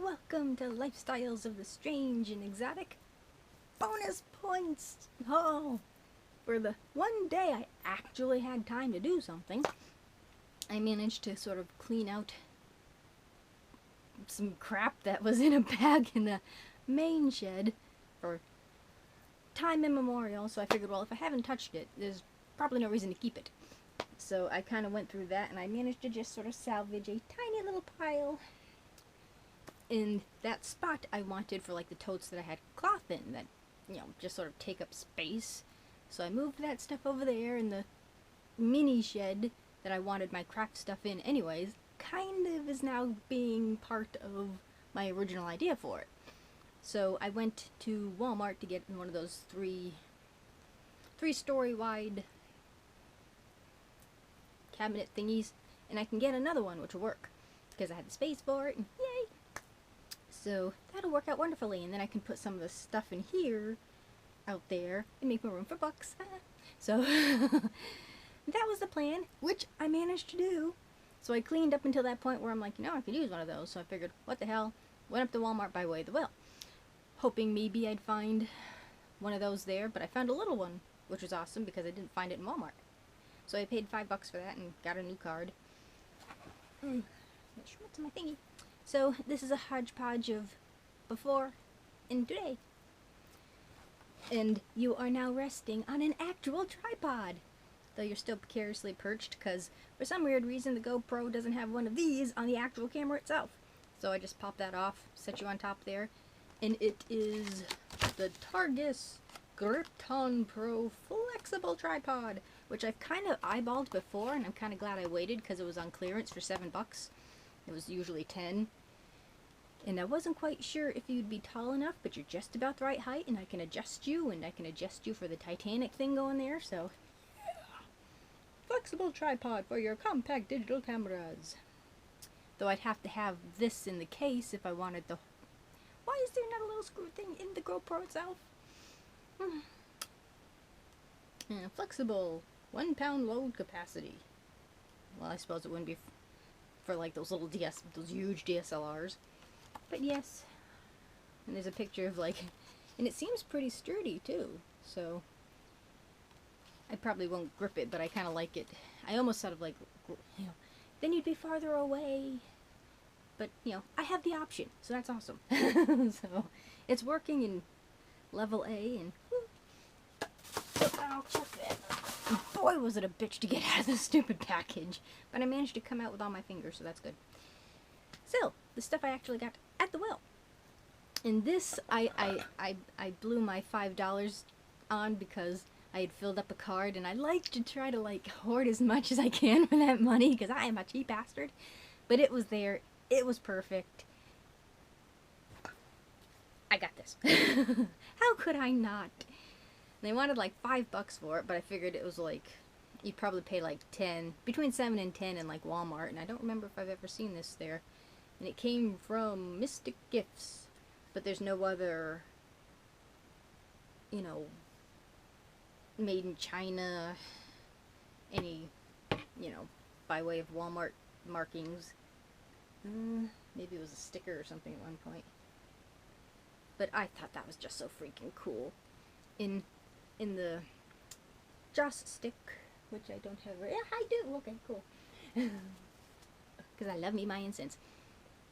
Welcome to Lifestyles of the Strange and Exotic. Bonus points! Oh! For the one day I actually had time to do something, I managed to sort of clean out some crap that was in a bag in the main shed for time immemorial, so I figured, well, if I haven't touched it, there's probably no reason to keep it. So I kind of went through that, and I managed to just sort of salvage a tiny little pile in that spot I wanted for like the totes that I had cloth in that, just sort of take up space. So I moved that stuff over there in the mini shed that I wanted my craft stuff in anyways, kind of is now being part of my original idea for it. So I went to Walmart to get one of those three-story wide cabinet thingies, and I can get another one which will work because I had the space for it, and yay! So that'll work out wonderfully, and then I can put some of the stuff in here out there and make more room for books. So that was the plan, which I managed to do. So I cleaned up until that point where I'm like, I could use one of those. So I figured, what the hell, went up to Walmart by way of the will, hoping maybe I'd find one of those there, but I found a little one, which was awesome because I didn't find it in Walmart. So I paid $5 for that and got a new card. What's my thingy? So this is a hodgepodge of before and today. And you are now resting on an actual tripod. Though you're still precariously perched because for some weird reason the GoPro doesn't have one of these on the actual camera itself. So I just pop that off, set you on top there. And it is the Targus Gripton Pro Flexible Tripod, which I've kind of eyeballed before, and I'm kind of glad I waited because it was on clearance for $7. It was usually 10. And I wasn't quite sure if you'd be tall enough, but you're just about the right height, and I can adjust you, and I can adjust you for the Titanic thing going there, so yeah. Flexible tripod for your compact digital cameras. Though I'd have to have this in the case if I wanted the... Why is there not a little screw thing in the GoPro itself? Yeah, flexible 1 pound load capacity. Well, I suppose it wouldn't be for like those little those huge DSLRs. But yes, and there's a picture of like, and it seems pretty sturdy too, so I probably won't grip it, but I kind of like it. I almost sort of like, then you'd be farther away, but I have the option, so that's awesome. So it's working in level A, and so I'll check that. And boy, was it a bitch to get out of this stupid package, but I managed to come out with all my fingers, so that's good. So the stuff I actually got at the well. And this, I blew my $5 on because I had filled up a card, and I like to try to like hoard as much as I can for that money because I am a cheap bastard. But it was there. It was perfect. I got this. How could I not? They wanted like $5 for it, but I figured it was like, you'd probably pay like 10, between 7 and 10 in like Walmart, and I don't remember if I've ever seen this there. And it came from Mystic Gifts, but there's no other, made in China, any, by way of Walmart markings. Maybe it was a sticker or something at one point. But I thought that was just so freaking cool. In the Joss stick, which I don't have. Yeah, I do. Okay, cool. Because I love me my incense.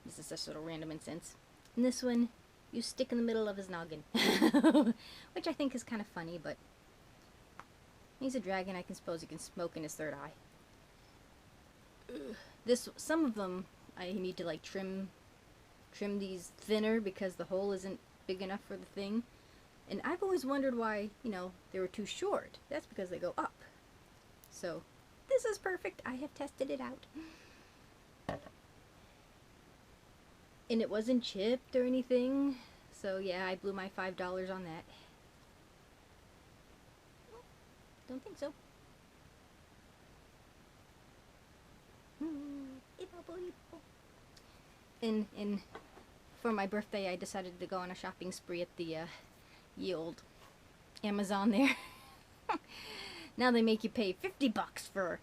This is just sort of random incense. And this one, you stick in the middle of his noggin. Which I think is kind of funny, but he's a dragon. I can suppose he can smoke in his third eye. Some of them, I need to like trim these thinner because the hole isn't big enough for the thing. And I've always wondered why, they were too short. That's because they go up. So, this is perfect. I have tested it out. And it wasn't chipped or anything. So, yeah, I blew my $5 on that. Don't think so. And for my birthday, I decided to go on a shopping spree at the ye old Amazon there. Now they make you pay $50 for,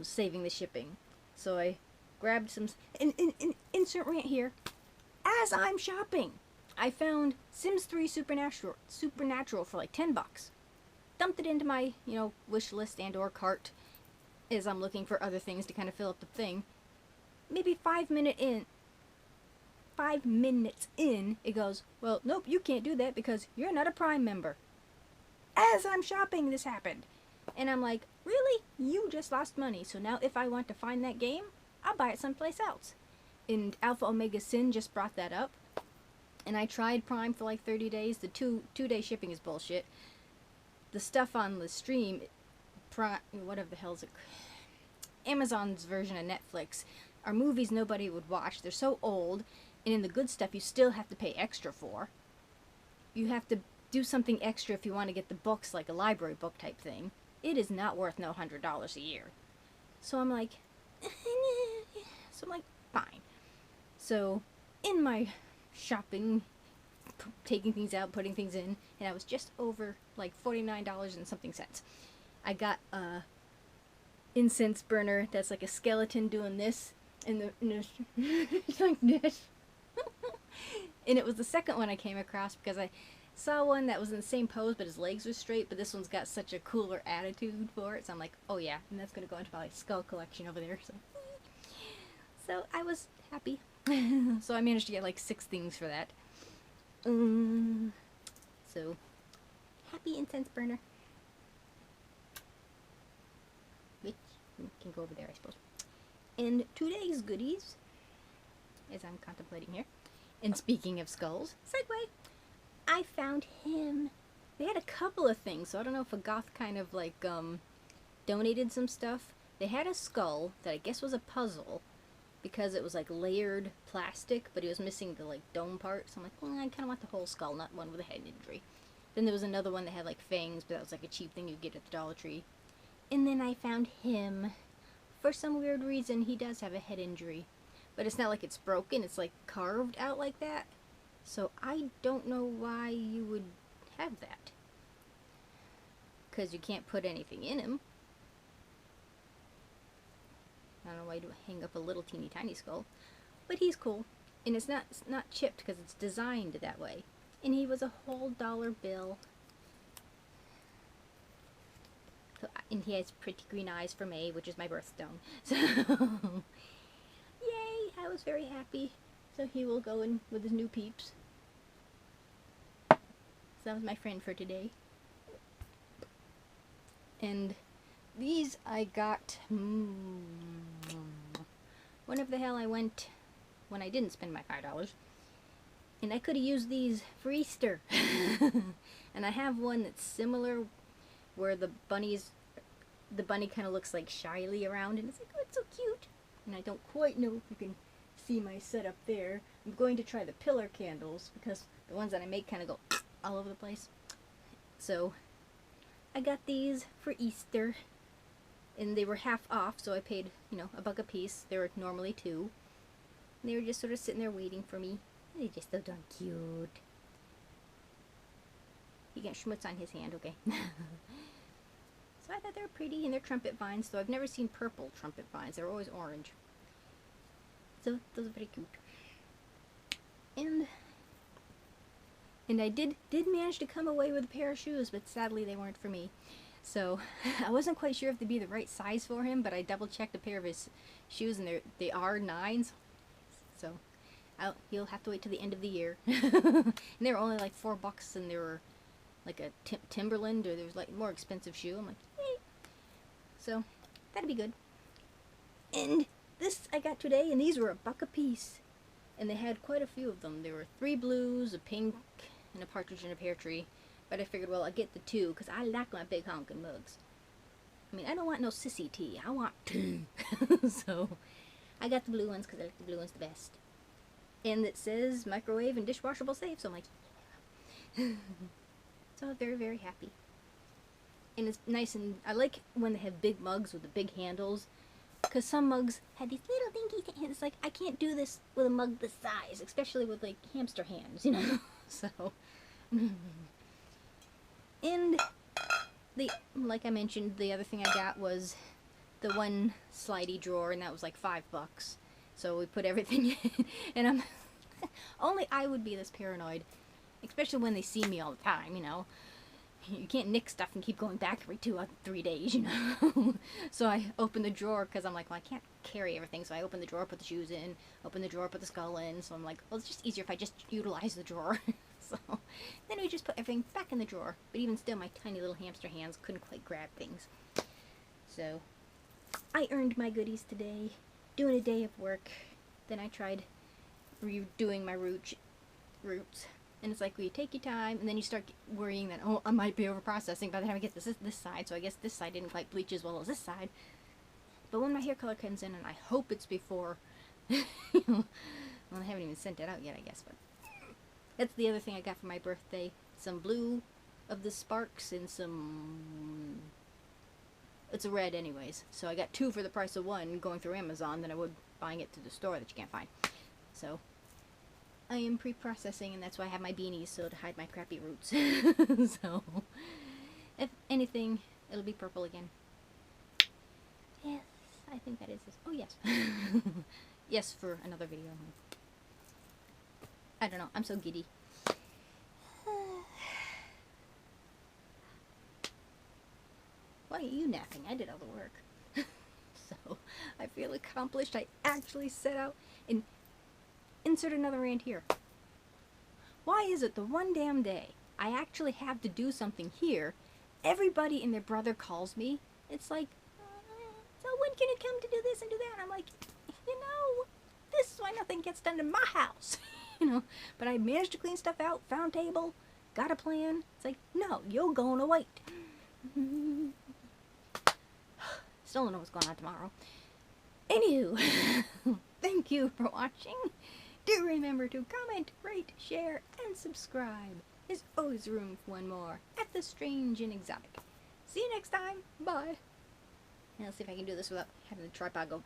saving the shipping. So I grabbed some, insert rant here. as I'm shopping, I found Sims 3 Supernatural for like $10. Dumped it into my, wish list and or cart as I'm looking for other things to kind of fill up the thing. Maybe 5 minutes in, it goes, well, nope, you can't do that because you're not a Prime member. As I'm shopping, this happened. And I'm like, really? You just lost money, so now if I want to find that game, I'll buy it someplace else. And Alpha Omega Sin just brought that up. And I tried Prime for like 30 days. The two-day shipping is bullshit. The stuff on the stream, whatever the hell is it? Amazon's version of Netflix are movies nobody would watch. They're so old, and in the good stuff you still have to pay extra for. You have to do something extra if you want to get the books, like a library book type thing. It is not worth no $100 a year. So I'm like, fine. So in my shopping, taking things out, putting things in, and I was just over like $49 and something cents. I got a incense burner that's like a skeleton doing this, and it's like this. And it was the second one I came across because I saw one that was in the same pose but his legs were straight, but this one's got such a cooler attitude for it, so I'm like, oh yeah, and that's gonna go into my skull collection over there. So I was happy. So I managed to get like 6 things for that. So happy incense burner, which can go over there, I suppose. And today's goodies, as I'm contemplating here, and speaking of skulls, segue, I found him. They had a couple of things, so I don't know if a goth kind of like donated some stuff. They had a skull that I guess was a puzzle because it was like layered plastic, but he was missing the like dome part. So I'm like, well, I kind of want the whole skull, not one with a head injury. Then there was another one that had like fangs, but that was like a cheap thing you get at the Dollar Tree. And then I found him. For some weird reason, he does have a head injury, but it's not like it's broken. It's like carved out like that. So I don't know why you would have that, because you can't put anything in him. I don't know why you hang up a little teeny tiny skull, but he's cool, and it's not chipped because it's designed that way. And he was a whole dollar bill. So, and he has pretty green eyes for May, which is my birthstone. So, yay! I was very happy. So he will go in with his new peeps. So that was my friend for today. And these I got whenever the hell I went when I didn't spend my $5. And I could have used these for Easter. And I have one that's similar, where the bunny kind of looks like shyly around, and it's like, oh, it's so cute. And I don't quite know if you can see my setup there. I'm going to try the pillar candles because the ones that I make kind of go all over the place. So I got these for Easter, and they were half off, so I paid, $1 a piece. They were normally $2. And they were just sort of sitting there waiting for me. They're just so darn cute. You got schmutz on his hand, okay. So I thought they were pretty, and they're trumpet vines, though I've never seen purple trumpet vines. They're always orange. So those are very cute. And I did manage to come away with a pair of shoes, but sadly they weren't for me. So I wasn't quite sure if they'd be the right size for him, but I double checked a pair of his shoes, and they are 9s. So he'll have to wait till the end of the year. And they were only like $4, and they were like a Timberland, or there was like more expensive shoe. I'm like, yay! So that'd be good. And this I got today, and these were $1 a piece, and they had quite a few of them. There were 3 blues, a pink, and a partridge in a pear tree. But I figured, well, I'll get the 2 because I like my big honking mugs. I mean, I don't want no sissy tea. I want 2. So I got the blue ones because I like the blue ones the best. And it says microwave and dishwashable safe, so I'm like, yeah. So I'm very, very happy. And it's nice, and I like when they have big mugs with the big handles, because some mugs had these little dinky hands. It's like, I can't do this with a mug this size, especially with like hamster hands, So, and like I mentioned, the other thing I got was the one slidey drawer, and that was like $5. So we put everything in, and Only I would be this paranoid, especially when they see me all the time, you know. You can't nick stuff and keep going back every 2 or 3 days, you know. So I open the drawer because I'm like, well, I can't carry everything. So I open the drawer, put the shoes in, open the drawer, put the skull in. So I'm like, well, it's just easier if I just utilize the drawer. So then we just put everything back in the drawer. But even still, my tiny little hamster hands couldn't quite grab things. So I earned my goodies today, doing a day of work. Then I tried redoing my roots. And it's like, well, you take your time, and then you start worrying that, oh, I might be over-processing by the time I get this side, so I guess this side didn't quite bleach as well as this side. But when my hair color comes in, and I hope it's before, well, I haven't even sent it out yet, I guess, but that's the other thing I got for my birthday. Some blue of the sparks and some... It's a red anyways, so I got 2 for the price of 1 going through Amazon than I would buying it through the store that you can't find. So I am pre-processing, and that's why I have my beanies, so to hide my crappy roots. So, if anything, it'll be purple again. Yes, I think that is this. Oh, yes. Yes, for another video. I don't know, I'm so giddy. Why are you napping? I did all the work. So, I feel accomplished. I actually set out and insert another rant here. Why is it the one damn day I actually have to do something here, everybody and their brother calls me? It's like, so when can you come to do this and do that? And I'm like, you know, this is why nothing gets done in my house. You know, but I managed to clean stuff out, found table, got a plan. It's like, no, you're gonna wait. Still don't know what's going on tomorrow. Anywho, thank you for watching. Do remember to comment, rate, share, and subscribe. There's always room for one more at the Strange and Exotic. See you next time. Bye. Now let's see if I can do this without having the tripod go.